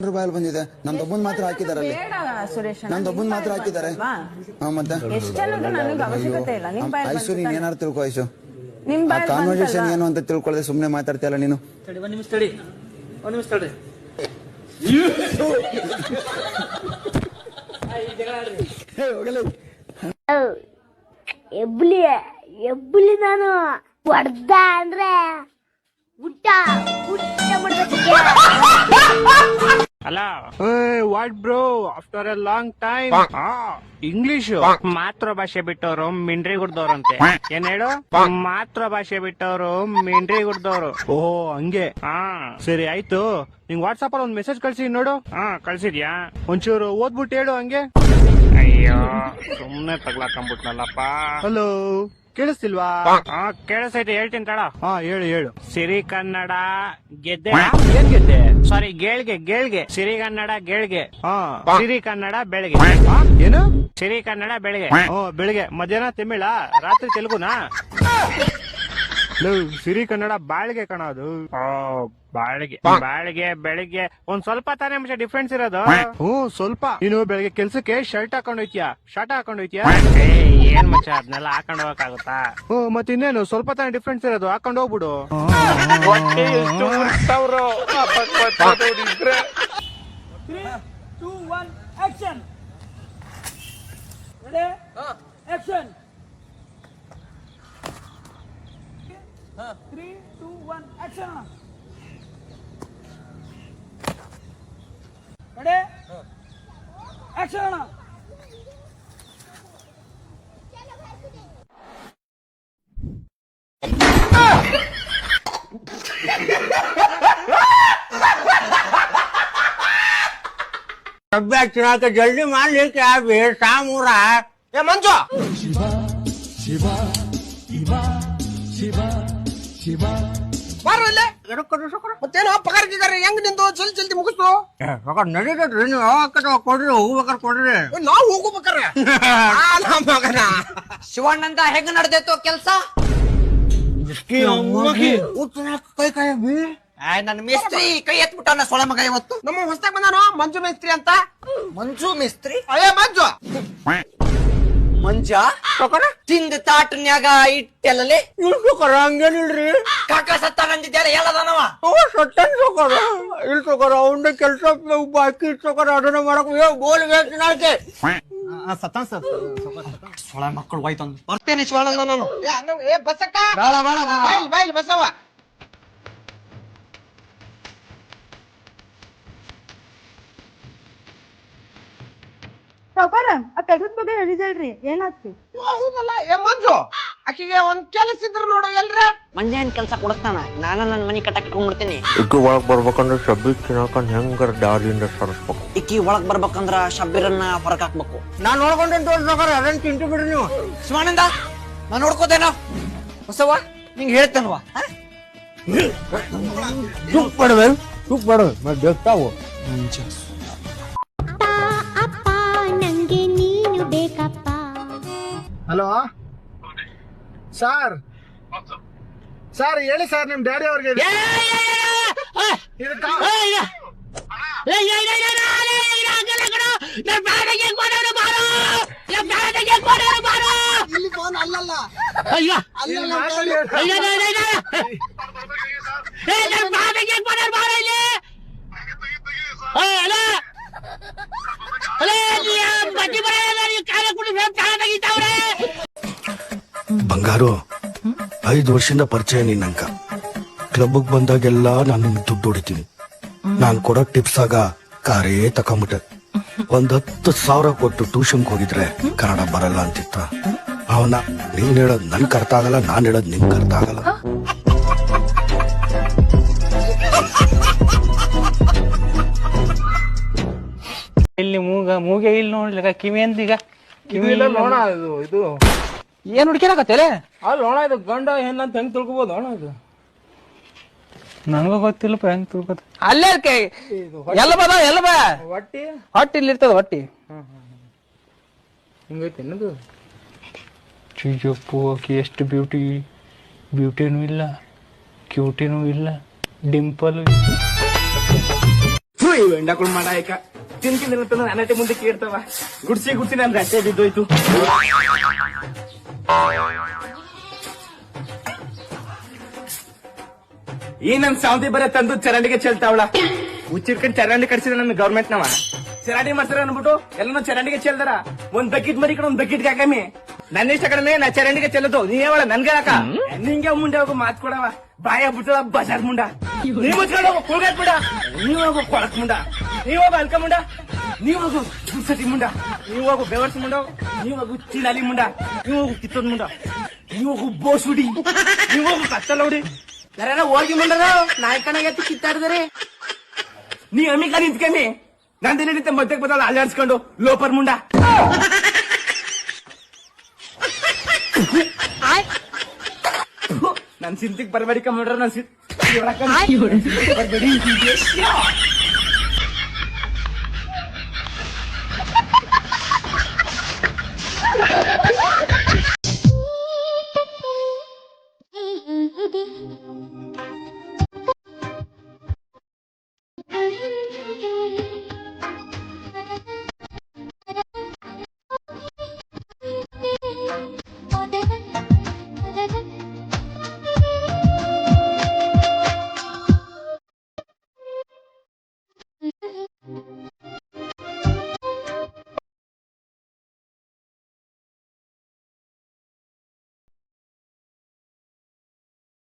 ರೂಪಾಯಿ ಬಂದಿದೆ. ನಂದೊಬ್ಬನ್ ಮಾತ್ರ ಹಾಕಿದಾರೆ ಅಲ್ಲಿ. ಸುರೇಶ್ ನಂದೊಬ್ಬನ್ ಮಾತ್ರ ಹಾಕಿದ್ದಾರೆ. ಮತ್ತೆ ಐಸು ನೀನ್ ಏನಾರು ತಿಳ್ಕೊ ಐಸು. ಕಾನ್ವರ್ಸೇಷನ್ ಏನು ಅಂತ ತಿಳ್ಕೊಳ್ಳದೆ ಸುಮ್ನೆ ಮಾತಾಡ್ತೀಯಲ್ಲ ನೀನು. ಎಬ್ಬುಲಿ ನಾನು ಹೊಡ್ದ ಅಂದ್ರೆ ಊಟ ಅಲ್ಲ what bro after A long time English ಮಾತೃಭಾಷೆ ಬಿಟ್ಟವರು ಮಿಂಡ್ರಿ ಗುಡ್ದವ್ರಂತೆ. ಏನ್ ಹೇಳು? ಮಾತೃಭಾಷೆ ಬಿಟ್ಟವರು ಮಿಂಡ್ರಿ ಗುಡ್ದವ್ರು. ಓಹೋ ಹಂಗೆ. ಸರಿ ಆಯ್ತು, ನಿಂಗ್ ವಾಟ್ಸಾಪ್ ಅಲ್ಲಿ ಒಂದ್ ಮೆಸೇಜ್ ಕಳ್ಸಿ ನೋಡು. ಕಳ್ಸಿದ್ಯಾ? ಒಂಚೂರು ಓದ್ಬಿಟ್ಟು ಹೇಳು ಹಂಗೆ. ಅಯ್ಯೋ ಸುಮ್ನೆ ತಗ್ಲಾಕೊಂಡ್ಬಿಟ್ನಲ್ಲಪ್ಪ. ಹಲೋ ಕೇಳಿಸ್ತಿಲ್ವಾ? ಕೇಳಿಸೈತೆ, ಹೇಳ್ತೀನಿ ತಡ. ಹೇಳು. ಸಿರಿ ಕನ್ನಡ ಗೆದ್ದೆ. ಏನ್ ಗೆದ್ದೆ? ಸಾರಿ ಗೇಳ್ಗೆ ಸಿರಿ ಕನ್ನಡ ಗೆಳ್ಗೆ. ಸಿರಿ ಕನ್ನಡ ಬೆಳಗ್ಗೆ. ಏನು? ಸಿರಿ ಕನ್ನಡ ಬೆಳಗ್ಗೆ. ಬೆಳಿಗ್ಗೆ. ಮಧ್ಯಾಹ್ನ ತಮಿಳ, ರಾತ್ರಿ ತೆಲುಗುನಾ? ಸಿರಿ ಕನ್ನಡ ಬಾಳ್ಗೆ ಕಣ ಅದು. ಬಾಳ್ಗೆ ಬೆಳಿಗ್ಗೆ ಒಂದ್ ಸ್ವಲ್ಪ ತಾನೇ ಅಂಶ ಡಿಫ್ರೆನ್ಸ್ ಇರೋದು. ಸ್ವಲ್ಪ. ನೀನು ಬೆಳಿಗ್ಗೆ ಕೆಲ್ಸಕ್ಕೆ ಶರ್ಟ್ ಹಾಕೊಂಡ್ ಹೋಯ್ತಿಯಾ, ಶಾರ್ಟ್ ಹಾಕೊಂಡ್ ಹೋಯ್ತಿಯಾ? ಏನ್ ಮಚ್ಚ ಅದನ್ನೆಲ್ಲ ಹಾಕೊಂಡ್ ಹೋಗಕ್ಕಾಗುತ್ತಾ? ಮತ್ತೆ ಇನ್ನೇನು ಸ್ವಲ್ಪ ತಾನೇ ಡಿಫ್ರೆನ್ಸ್ ಇರೋದು, ಹಾಕೊಂಡ್ ಹೋಗ್ಬಿಡು. चुना के जल्दी मान लेके आ, शाम हो रहा है। ये मंजो ಮತ್ತೇನೋ ಪಗಾರಿದ್ದಾರೆ ಹೆಂಗ್ ನಿಂದು ಜಲ್ದಿ ಮುಗಿಸ್ತು. ನಡೀತದ್ರಿ ನೀವು ಯಾವಾಗ ಕೊಡ್ರಿ, ಹೋಗ್ಬೇಕಾರೆ ಕೊಡ್ರಿ. ನಾವು ಹೋಗ್ಬೇಕಾರೆ ಮಗನ ಶಿವಣ್ಣಂದ ಹೆಂಗ್ ನಡೆದೈತೋ ಕೆಲ್ಸ? ಕೈ ಕಾಯ ನನ್ನ ಮೇಸ್ತ್ರಿ ಕೈ ಎತ್ಬಿಟ್ಟ ಸೊಳ ಮಗ ಇವತ್ತು. ನಮ್ಮ ಹೊಸದಾಗಿ ಬಂದಾನು ಮಂಜು ಮೇಸ್ತ್ರಿ ಅಂತ. ಮಂಜು ಮೇಸ್ತ್ರಿ? ಅಯ್ಯ ಮಂಜು ಮಂಜ ತಿಂದ ತಾಟನ್ಯಾಗ ಇಟ್ಟೆಲ್ಲೇ ಇಳ್ಸೋಕರ ಹಂಗೇನಿಲ್ರಿ. ಕಾಕ ಸತ್ತ ನಂದಿದ್ಯಾರ ಹೇಳದನವ. ಸಟ್ಟನ್ ಸೋಕರ ಇಳ್ಸೋಕರ ಅವನ ಕೆಲ್ಸ ಬಾಕಿ ಇಟ್ಸೋಕರ ಅದನ್ನ ಮಾಡಕ್ ಗೋಲ್ ವೇಸ್ನಾಳ್ಕೆ ಸತ್ತ ಸೊಳ ಮಕ್ಕಳು ಹೋಯ್ತು ಬರ್ತೇನೆ ಶಿವಾನಂದ ನಾನು. ಬಸಕ್ಕ ಬಾಯಿಲ್ ಬಸವ. ಆ ಕೆಲ್ಸದ ಬಗ್ಗೆ ಹೇಳಿದಲ್ರಿ, ಏನಾಗ್ತಿ? ಹೌದಲ್ಲ ಏ ಮಂಜು, ಆಕಿಗೆ ಒಂದ್ ಕೆಲಸ ಇದ್ರ ನೋಡು ಎಲ್ರ. ಮಂಜೇನ್ ಕೆಲ್ಸ ಕೊಡಸ್ತಾನ, ನಾನು ನನ್ನ ಮನಿ ಕಟ್ಟಾಕ್ ಇಟ್ಕೊಂಡ್ಬಿಡ್ತೀನಿ. ಇಕ್ಕಿ ಒಳಗ್ ಬರ್ಬೇಕಂದ್ರೆ ಶಬ್ಬೀರ್ ತಿನ್ನಕೊಂಡ್ ಹೆಂಗಾರ ದಾರಿಯಿಂದ ಸರಿಸ್ಬೇಕು. ಇಕ್ಕಿ ಒಳಗ್ ಬರ್ಬೇಕಂದ್ರ ಶಬ್ಬೀರನ್ನ ಹೊರಗ್ ಹಾಕ್ಬೇಕು. ನಾನ್ ನೋಡ್ಕೊಂಡೆ ತೋರ್ಸೋಕರ ಅದನ್ನ ತಿಂಟು ಬಿಡ್ರಿ ನೀವು. ಶಿವಾನಂದ ನಾನ್ ನೋಡ್ಕೋತೇನೋ ಹೊಸವ, ನಿಂಗೆ ಹೇಳ್ತೇನವಾ? ಚುಪ್ ಪಡ್ವೆ ಚುಪ್ ಪಡ್ವೆ ಮತ್ತೆ ದೇಖ್ತಾವು. ಹಲೋ ಸರ್, ಹೇಳಿ ಸರ್, ನಿಮ್ ಡ್ಯಾಡಿ ಅವ್ರಿಗೆ ಇಲ್ಲಿ ಫೋನ್ ಅಲ್ಲಲ್ಲ. ಬಂಗಾರು, 5 ವರ್ಷದಿಂದ ಪರಿಚಯ ನಿನ್ನಂಕ. ಕ್ಲಬ್ ಬಂದಾಗೆಲ್ಲ ನಾನು ದುಡ್ಡು ಹೊಡಿತೀನಿ. ನಾನ್ ಕೊಡೋ ಟಿಪ್ಸ್ ಆಗ ಕಾರೇ ತಕೊಂಬಿಟ್ಟೆ. 10,000 ಕೊಟ್ಟು ಟ್ಯೂಷನ್ಗೆ ಹೋಗಿದ್ರೆ ಕನ್ನಡ ಬರಲ್ಲ ಅಂತಿತ್ತ. ಅವನ ನೀನ್ ಹೇಳೋದ್ ನನ್ಗೆ ಅರ್ಥ ಆಗಲ್ಲ, ನಾನ್ ಹೇಳೋದ್ ನಿಮ್ಗೆ ಅರ್ಥ ಆಗಲ್ಲ. ಇಲ್ಲಿ ಮೂಗೆ ಇಲ್ಲಿ ನೋಡ್ಲಿಕ್ಕ ಕಿವಿ ಅಂತೀಗ ಕಿವಿ ನೋಣ ಇದು ಏನ್ ಹುಡ್ಕ್ಯಾಕತ್ತೇಲೆ? ಅಲ್ಲಿ ನೋಣ ಇದು ಗಂಡ ಹೆಣ್ಣಂತ ಹೆಂಗ್ ತಿಳ್ಕೊಬೋದು ಅಣ್ಣ ಇದು? ನನಗೂ ಗೊತ್ತಿಲ್ಲಪ್ಪ ಹೆಂಗ್ ತಿಳ್ಕೊತ. ಅಲ್ಲೇ ಎಲ್ಲ ಬಾ ಹೊಟ್ಟಿ ಇಲ್ಲಿ ಇರ್ತದ. ಹೊಟ್ಟಿ ಹಿಂಗೈತಿ ಅನ್ನೋದು. ಚಿಜಪ್ಪು ಆಕಿ ಎಷ್ಟು ಬ್ಯೂಟಿನೂ ಇಲ್ಲ, ಕ್ಯೂಟಿನೂ ಇಲ್ಲ, ಡಿಂಪಲ್ ಎಂಡಗಳು ಮಾಡಾಯ್ಕ ತಿನ್ಕಿಂದ ನನ್ನಟೆ ಮುಂದೆ ಕೇಳ್ತಾವ ಗುಡ್ಸಿ ನನ್ ಗಟ್ಟೆ ಬಿದ್ದೋಯ್ತು. ಈ ನನ್ ಸಾವತಿ ಬರ ತಂದು ಚರಂಡಿಗೆ ಚೆಲ್ತಾವಳ ಹುಚ್ಚಿರ್ಕೊಂಡ್ ಚರಂಡಿ ಕಟ್ಸಿದ ನನ್ ಗೌರ್ಮೆಂಟ್ ನವ ಚರಂಡಿ ಮಾಡ್ತಾರ ಅನ್ಬಿಟ್ಟು ಎಲ್ಲನೂ ಚರಂಡಿಗೆ ಚೆಲ್ದಾರ. ಒಂದ್ ಬಕೆಟ್ ಮರಿ ಒಂದ್ ಬಕೆಟ್ ಹಾಕಮ್ಮಿ ನನ್ನ ಇಷ್ಟ ಕಡಿಮೆ ನಾ ಚರಂಡಿಗೆ ಚೆಲ್ಲದು ನೀವಳ ನನ್ಗೆ ಹಾಕ ನಿಂಗೆ ಮುಂಡೆ ಹೋಗು ಮಾತ್ ಕೊಡವ ಬಾಯ ಬಿಟ್ಟಳ ಬಜಾರ್ ಮುಂಡ ನೀವ್ ಮುಚ್ಕೊಂಡು ಹೋಗು ಕುಳ್ಗಾಟ್ ಮುಂಡ ನೀವ್ ಹೋಗು ಕೊಳಕ್ ಮುಂಡ ನೀವ್ ಹೋಗು ಅಲ್ಕ ಮುಂಡ ನೀವ್ ಹೋಗು ಗುಡ್ಸಟಿ ಮುಂಡ ನೀವ್ ಹೋಗು ಬೆವರ್ಸ್ ಮುಂಡ ನೀವ್ ಹೋಗು ಚಿಲಾಲಿ ಮುಂಡ ನೀವ್ ಹೋಗು ಕಿತ್ತೋದ್ ಮುಂಡ ನೀವ್ ಹೋಗು ಬೋಸ್ ಹುಡಿ ನೀವ್ ಹೋಗು ಕತ್ತಲ ಹುಡಿ ಯಾರ ಹೋಗಿ ಮುಂಡದ ನಾಯ್ಕನಾಗ ಎತ್ತಿ ಕಿತ್ತಾಡಿದಾರೆ ನೀ ಅಮ್ಮಿಕ ನಿಂತ್ಕಮ್ಮಿ ನಂದಿನ ನಿಂತ ಮಧ್ಯಕ್ಕೆ ಬದಲ ಅಲ್ಲಾಡ್ಸ್ಕೊಂಡು ಲೋಪರ್ ಮುಂಡ. ನನ್ ಸಿಂತಿಗ್ ಬರ್ಬೇಡಿ ಕಮ್ಮಿಡ್ರ ನನ್ ಬರ್ಬೇಡಿ.